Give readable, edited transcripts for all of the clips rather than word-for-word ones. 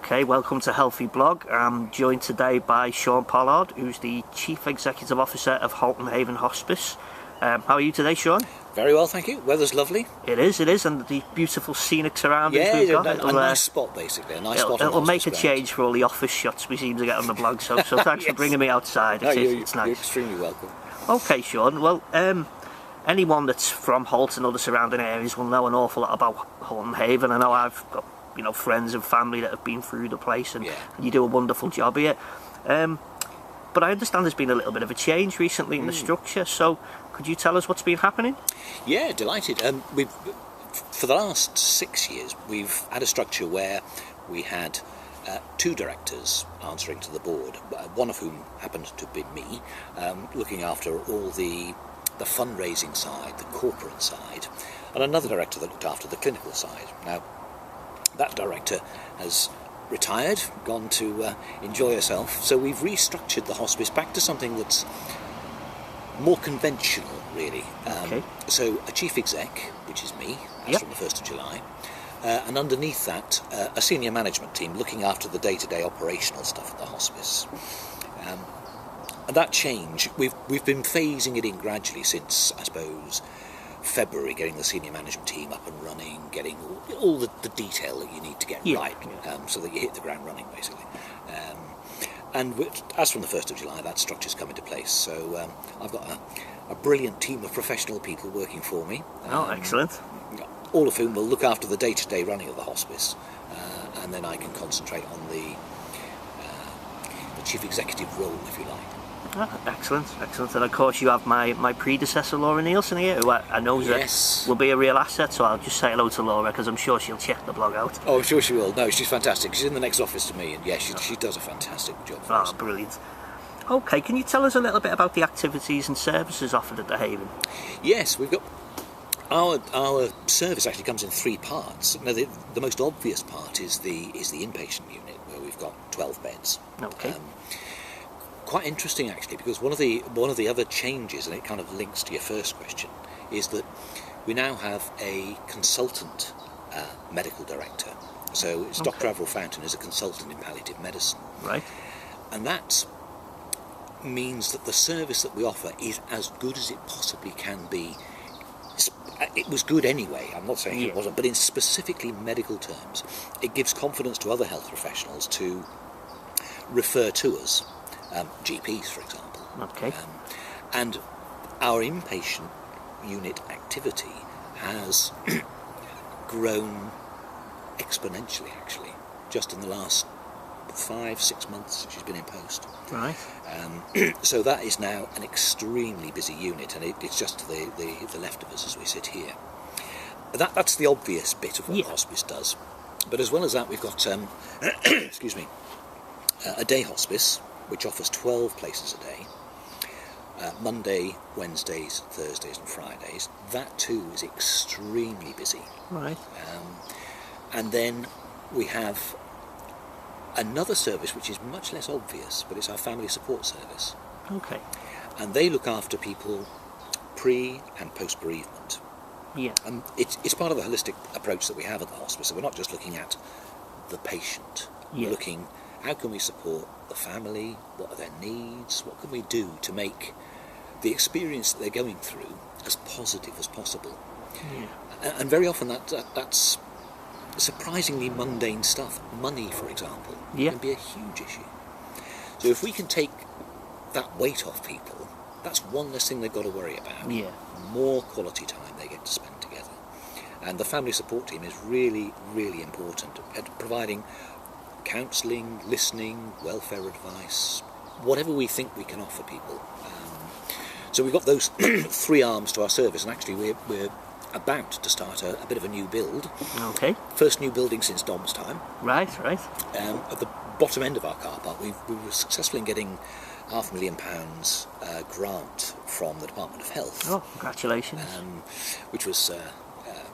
Okay, welcome to Healthy Blog. I'm joined today by Shaun Pollard, who's the Chief Executive Officer of Halton Haven Hospice. How are you today, Shaun? Very well, thank you. Weather's lovely. It is, and the beautiful scenic surroundings we've got. A nice spot, basically. It'll make a change for all the office shots we seem to get on the blog, so thanks Yes. for bringing me outside. It's nice. You're extremely welcome. Okay, Shaun, well, anyone that's from Halton or the surrounding areas will know an awful lot about Halton Haven. I know I've got friends and family that have been through the place, and you do a wonderful job here. But I understand there's been a little bit of a change recently in the structure, so could you tell us what's been happening? Yeah, delighted. For the last 6 years, we've had a structure where we had two directors answering to the board, one of whom happened to be me, looking after all the fundraising side, the corporate side, and another director that looked after the clinical side. Now, that director has retired, gone to enjoy herself, so we've restructured the hospice back to something that's more conventional, really. So a chief exec, which is me, as from the 1st of July, and underneath that, a senior management team looking after the day-to-day operational stuff at the hospice. And that change, we've been phasing it in gradually since, I suppose, February, getting the senior management team up and running, getting all the detail that you need to get right, so that you hit the ground running, basically. And as from the 1st of July, that structure's come into place. So I've got a brilliant team of professional people working for me. Excellent. All of whom will look after the day-to-day running of the hospice, and then I can concentrate on the chief executive role, if you like. Excellent. And of course you have my predecessor Laura Nielsen here, who I know will be a real asset, so I'll just say hello to Laura because I'm sure she'll check the blog out. Oh, I'm sure she will. No, she's fantastic. She's in the next office to me, and she does a fantastic job for us. Brilliant. Okay, can you tell us a little bit about the activities and services offered at the Haven? Yes, we've got our service actually comes in 3 parts. Now, the most obvious part is the inpatient unit, where we've got 12 beds. Okay. Quite interesting, actually, because one of the other changes, and it kind of links to your first question, is that we now have a consultant medical director. So it's Dr. Avril Fountain is a consultant in palliative medicine. Right. And that means that the service that we offer is as good as it possibly can be. It was good anyway, I'm not saying it wasn't, but in specifically medical terms, it gives confidence to other health professionals to refer to us. GPs, for example. Okay. And our inpatient unit activity has grown exponentially, actually, just in the last 5-6 months since she's been in post. Right. So that is now an extremely busy unit, and it's just to the left of us as we sit here. That's the obvious bit of what hospice does. But as well as that, we've got excuse me, a day hospice, which offers 12 places a day, Monday, Wednesdays, Thursdays and Fridays. That too is extremely busy. Right. And then we have another service which is much less obvious, but it's our family support service. Okay. And they look after people pre and post bereavement. Yeah. And it's part of the holistic approach that we have at the hospice. So we're not just looking at the patient. We're looking, how can we support the family? What are their needs? What can we do to make the experience that they're going through as positive as possible? Yeah. And very often that's surprisingly mundane stuff. Money, for example, can be a huge issue. So if we can take that weight off people, that's one less thing they've got to worry about. Yeah. More quality time they get to spend together. And the family support team is really, really important at providing counselling, listening, welfare advice, whatever we think we can offer people. So we've got those 3 arms to our service, and actually we're about to start a bit of a new build. Okay. First new building since Dom's time. Right. At the bottom end of our car park, we were successful in getting £500,000 grant from the Department of Health. Oh, congratulations. Which was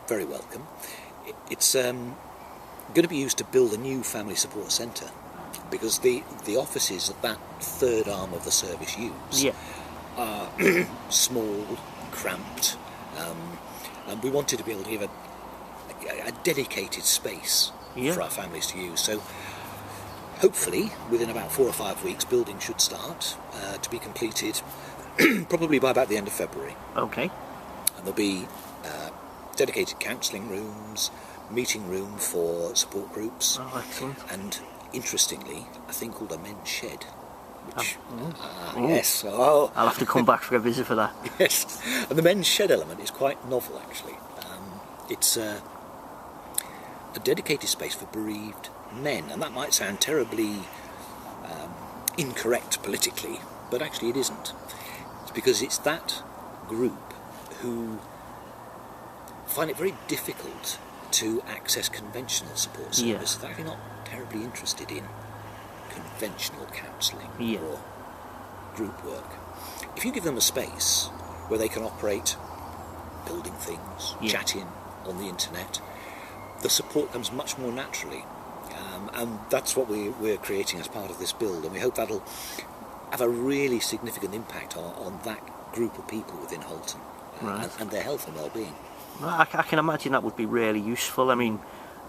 very welcome. It's going to be used to build a new family support centre, because the offices that 3rd arm of the service use are small, cramped, and we wanted to be able to give a dedicated space for our families to use. So hopefully, within about 4 or 5 weeks, building should start to be completed probably by about the end of February. Okay. And there'll be dedicated counselling rooms, meeting room for support groups. Oh, excellent. And interestingly, a thing called a men's shed. Which, yes. Oh. I'll have to come back for a visit for that. Yes. And the men's shed element is quite novel, actually. It's a dedicated space for bereaved men, and that might sound terribly incorrect politically, but actually it isn't. It's because it's that group who find it very difficult to access conventional support services. They're actually not terribly interested in conventional counselling or group work. If you give them a space where they can operate building things, chatting on the internet, the support comes much more naturally. And that's what we're creating as part of this build, and we hope that'll have a really significant impact on that group of people within Halton and their health and well-being. Well, I can imagine that would be really useful. I mean,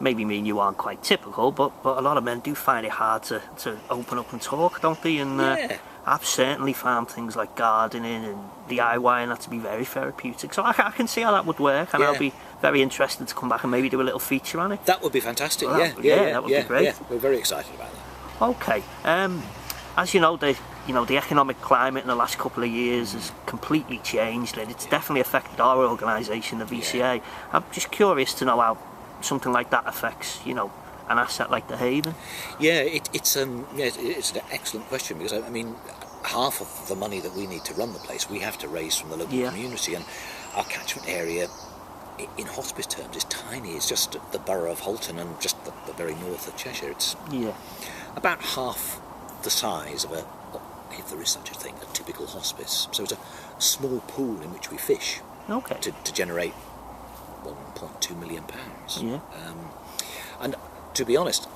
maybe me and you aren't quite typical, but a lot of men do find it hard to open up and talk, don't they? And I've certainly found things like gardening and DIY and that to be very therapeutic. So I can see how that would work, and I'll be very interested to come back and maybe do a little feature on it. That would be fantastic. Well, that would be great. Yeah, we're very excited about that. Okay. As you know, the economic climate in the last couple of years has completely changed, and it's definitely affected our organisation, the VCA. I'm just curious to know how something like that affects, an asset like the Haven. It's an excellent question, because I mean, half of the money that we need to run the place we have to raise from the local community, and our catchment area in hospice terms is tiny. It's just the borough of Halton and just the very north of Cheshire. It's about half the size of if there is such a thing, a typical hospice. So it's a small pool in which we fish to generate £1.2 million. And to be honest,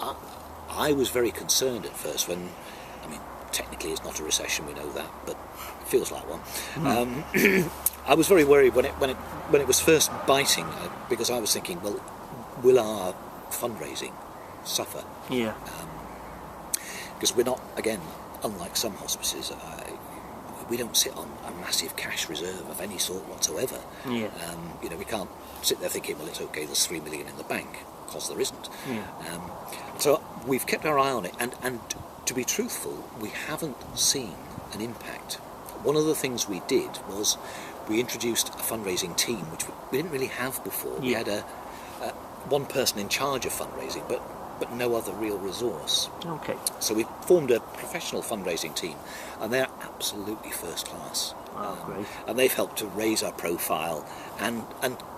I was very concerned at first when, I mean, technically it's not a recession, we know that, but it feels like one. I was very worried when it was first biting, because I was thinking, well, will our fundraising suffer? Because we're not, again, unlike some hospices, we don't sit on a massive cash reserve of any sort whatsoever. We can't sit there thinking, well, it's okay, there's 3 million in the bank, because there isn't. So we've kept our eye on it, and to be truthful, we haven't seen an impact. One of the things we did was we introduced a fundraising team, which we didn't really have before. We had one person in charge of fundraising, but no other real resource. So we formed a professional fundraising team, and they're absolutely first class. Great. And they've helped to raise our profile and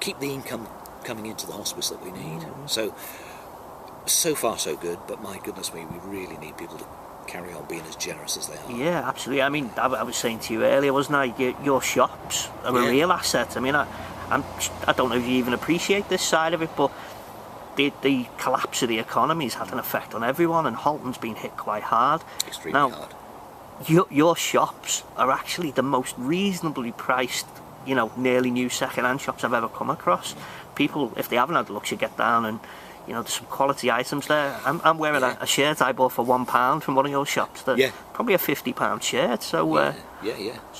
keep the income coming into the hospice that we need. So far so good, but my goodness me, we really need people to carry on being as generous as they are. Yeah, absolutely. I mean, I was saying to you earlier, wasn't I, your shops are a real asset. I mean, I don't know if you even appreciate this side of it, but the collapse of the economy has had an effect on everyone, and Halton's been hit quite hard. Extremely hard. Your shops are actually the most reasonably priced, nearly new second-hand shops I've ever come across. People, if they haven't had the luxury, get down and, there's some quality items there. I'm wearing a shirt I bought for £1 from one of your shops. Probably a £50 shirt. So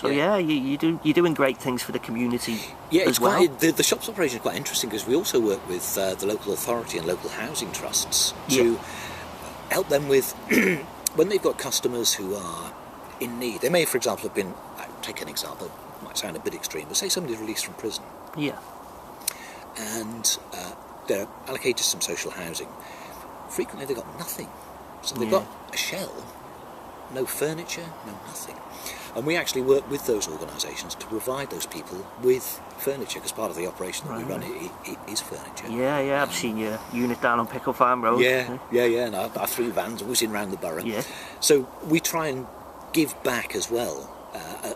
you're doing great things for the community. It's quite the shop's operation is quite interesting, because we also work with the local authority and local housing trusts to help them with when they've got customers who are in need. They may, for example, have been, take an example, it might sound a bit extreme, but say somebody's released from prison. And they're allocated some social housing. Frequently they've got nothing. So they've got a shell, no furniture, no nothing. And we actually work with those organisations to provide those people with furniture, because part of the operation that we run it is furniture. I've seen your unit down on Pickle Farm Road. And our 3 vans are whizzing around the borough. So we try and give back as well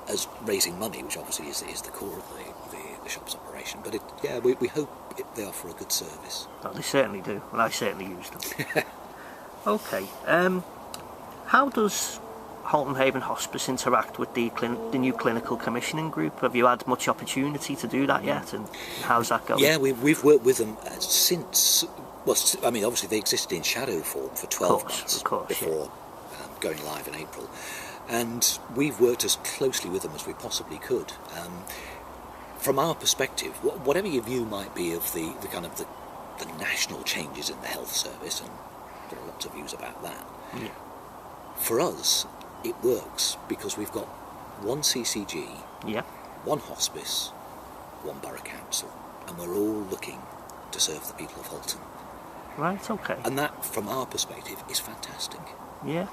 as raising money, which obviously is the core of the shop's operation. But we hope they offer a good service. Well, they certainly do, and I certainly use them. Okay, how does Halton Haven Hospice interact with the new clinical commissioning group? Have you had much opportunity to do that yet, and how's that going? Yeah, we've worked with them since. Well, I mean, obviously they existed in shadow form for 12 months before going live in April. And we've worked as closely with them as we possibly could. From our perspective, whatever your view might be of the kind of the national changes in the health service, and there are lots of views about that, for us, it works because we've got one CCG, one hospice, one borough council, and we're all looking to serve the people of Halton. Right, okay. And that, from our perspective, is fantastic. Yeah.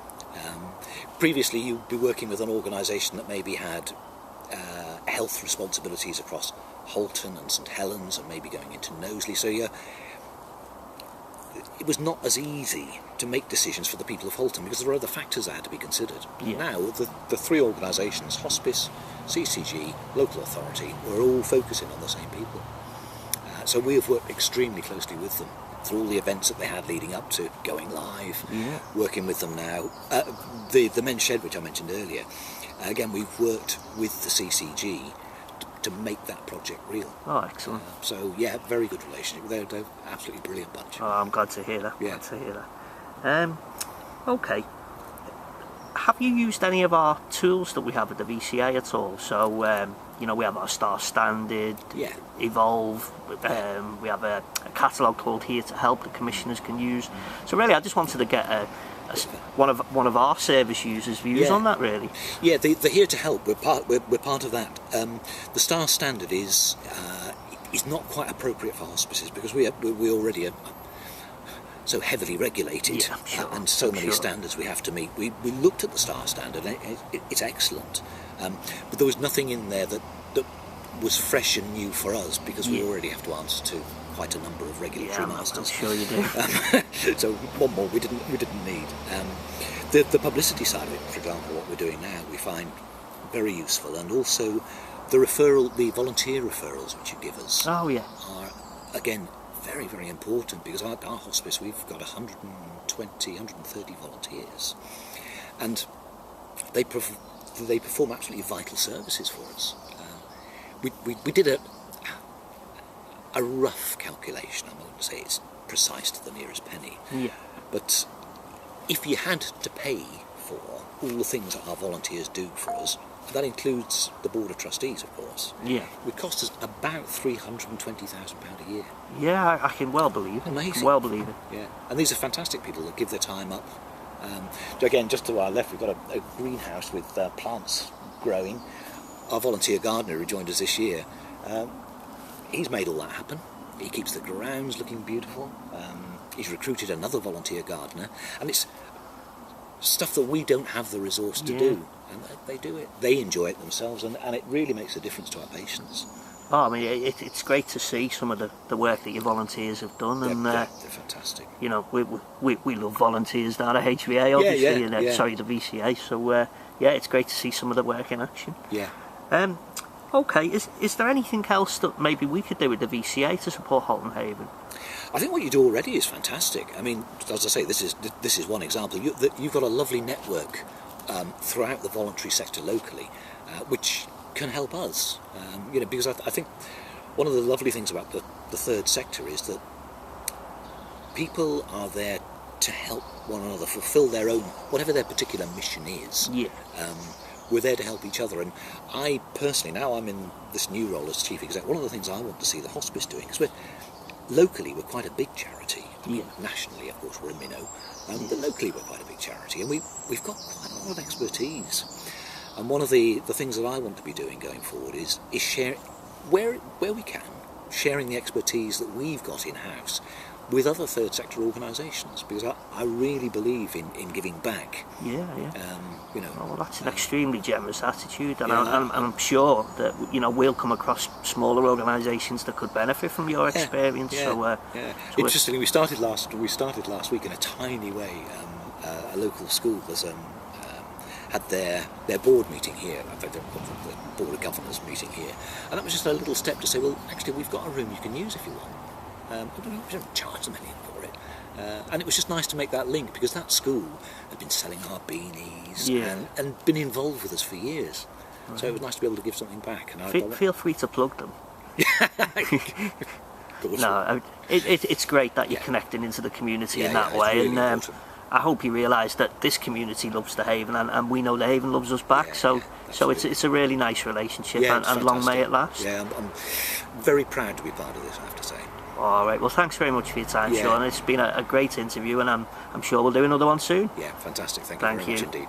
Previously, you'd be working with an organisation that maybe had health responsibilities across Halton and St Helens, and maybe going into Knowsley. So it was not as easy to make decisions for the people of Halton because there were other factors that had to be considered. Yeah. Now, the three organisations, Hospice, CCG, local authority, were all focusing on the same people. So we have worked extremely closely with them through all the events that they had leading up to going live, working with them now. The men's shed, which I mentioned earlier, again, we've worked with the CCG to make that project real. Oh, excellent. So, yeah, very good relationship. They're absolutely brilliant bunch. Oh, I'm glad to hear that. Yeah. Glad to hear that. Okay. Have you used any of our tools that we have at the VCA at all? So, we have our Star Standard, Evolve, we have a catalogue called Here to Help that commissioners can use. So really, I just wanted to get one of our service users' views on that, really. Yeah, the Here to Help, we're part of that. The Star Standard is not quite appropriate for hospices because we already are so heavily regulated, and so many standards we have to meet. We looked at the Star Standard, and it's excellent, but there was nothing in there that was fresh and new for us because we already have to answer to quite a number of regulatory masters. I'm sure you do. So one more we didn't need. The publicity side of it, for example, what we're doing now, we find very useful, and also the volunteer referrals which you give us are again very, very important because our hospice, we've got 130 volunteers, and they perform absolutely vital services for us. We did a rough calculation. I'm not going to say it's precise to the nearest penny, but if you had to pay for all the things that our volunteers do for us, that includes the Board of Trustees, of course. It would cost us about £320,000 a year. Yeah, I can well believe it. Amazing. Well believe it. Yeah, and these are fantastic people that give their time up. Again, just to our left, we've got a greenhouse with plants growing. Our volunteer gardener who joined us this year, he's made all that happen. He keeps the grounds looking beautiful. He's recruited another volunteer gardener, and it's stuff that we don't have the resource to do, and they do it. They enjoy it themselves, and it really makes a difference to our patients. Oh, I mean, it's great to see some of the work that your volunteers have done, and they're fantastic. We love volunteers down at HVA, obviously, and the VCA. So it's great to see some of the work in action. Yeah. Okay, is there anything else that maybe we could do with the VCA to support Halton Haven? I think what you do already is fantastic. I mean, as I say, this is one example. You've got a lovely network throughout the voluntary sector locally, which can help us. Because I think one of the lovely things about the third sector is that people are there to help one another fulfil their own, whatever their particular mission is. We're there to help each other, and I personally, now I'm in this new role as Chief Exec, one of the things I want to see the hospice doing, because locally we're quite a big charity. I mean, nationally, of course, we're in Minnow, but locally we're quite a big charity, and we've got quite a lot of expertise. And one of the things that I want to be doing going forward is share, where we can, sharing the expertise that we've got in-house with other third sector organisations, because I really believe in giving back. Well, that's an extremely generous attitude, and I'm sure that we'll come across smaller organisations that could benefit from your experience. Interestingly, we started last week in a tiny way. A local school had their board meeting here, in fact, the Board of Governors meeting here, and that was just a little step to say, well, actually, we've got a room you can use if you want. We don't charge them anything for it. And it was just nice to make that link, because that school had been selling our beanies and been involved with us for years. Right. So it was nice to be able to give something back. And feel free to plug them. No, it's great that you're connecting into the community in that way. And I hope you realise that this community loves the Haven, and we know the Haven loves us back. So it's a really nice relationship, and long may it last. Yeah, I'm very proud to be part of this, I have to say. All right, well, thanks very much for your time, Shaun. It's been a great interview, and I'm sure we'll do another one soon. Yeah, fantastic. Thank you very much indeed.